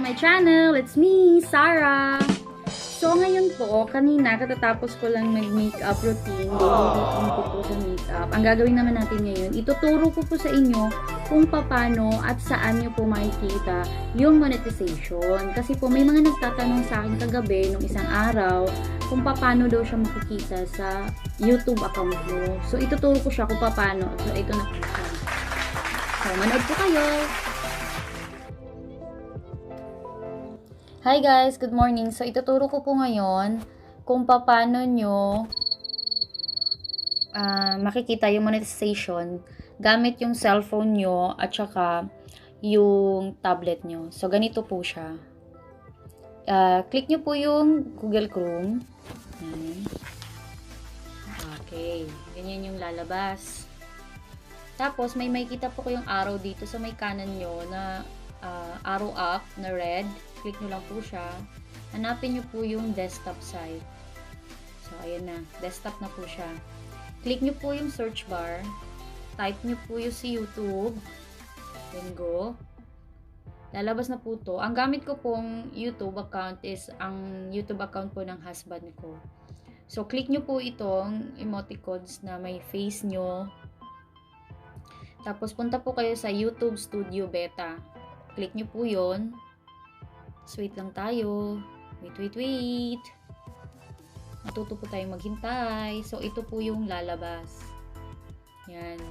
my channel! It's me, Sarah! So, ngayon po, kanina, katatapos ko lang mag-makeup routine, daily routine ko po sa makeup. Ang gagawin naman natin ngayon, ituturo ko po sa inyo kung paano at saan nyo po makikita yung monetization. Kasi po, may mga nagtatanong sa akin kagabi, nung isang araw, kung paano daw siya makikita sa YouTube account mo. So, ituturo ko siya kung paano. So, ito na po siya. So, manood po kayo! Hi guys, good morning. So, ituturo ko po ngayon kung paano nyo makikita yung monetization gamit yung cellphone nyo at saka yung tablet nyo. So, ganito po siya. Click nyo po yung Google Chrome. Okay. Ganyan yung lalabas. Tapos, may makikita po kayong arrow dito sa may kanan nyo na arrow up na red. Click nyo lang po siya. Hanapin nyo po yung desktop site. So, ayan na. Desktop na po siya. Click nyo po yung search bar. Type nyo po yung si YouTube. Then go. Lalabas na po to. Ang gamit ko pong YouTube account is ang YouTube account po ng husband ko. So, click nyo po itong emoticons na may face nyo. Tapos, punta po kayo sa YouTube Studio Beta. Click nyo po yun. Wait lang tayo. Wait. Matuto po tayo maghintay. So, ito po yung lalabas. Yan.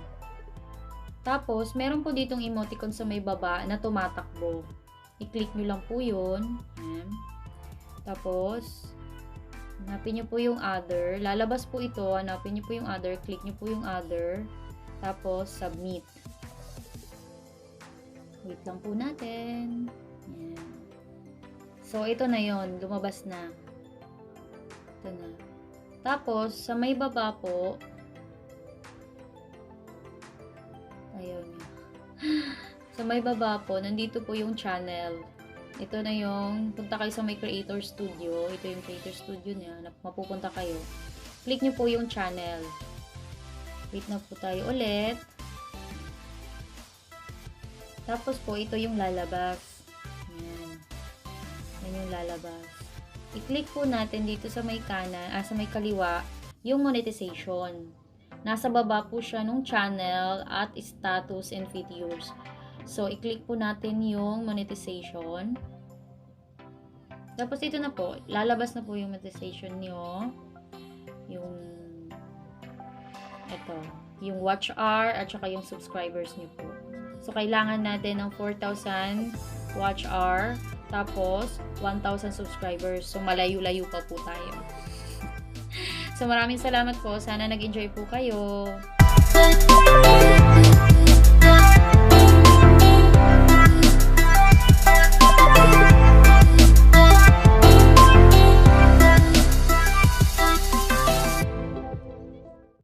Tapos, meron po ditong emoticon sa may baba na tumatakbo. I-click nyo lang po yun. Yan. Tapos, hanapin nyo po yung other. Lalabas po ito. Hanapin nyo po yung other. Click nyo po yung other. Tapos, submit. Wait lang po natin. Yan. So, ito na yon, lumabas na. Ito na. Tapos, sa may baba po, ayun. Sa may baba po, nandito po yung channel. Ito na yung, punta kayo sa may Creator Studio. Ito yung Creator Studio niya. Mapupunta kayo. Click nyo po yung channel. Wait na po tayo ulit. Tapos po, ito yung lalabas. Yan yung lalabas. I-click po natin dito sa may kanan, sa may kaliwa, yung monetization. Nasa baba po siya nung channel at status and videos. So, i-click po natin yung monetization. Tapos ito na po, lalabas na po yung monetization nyo. Yung watch hour at saka yung subscribers nyo po. So, kailangan natin ng 4,000 watch hour. Tapos, 1,000 subscribers. So, malayo-layo pa po tayo. So, maraming salamat po. Sana nag-enjoy po kayo.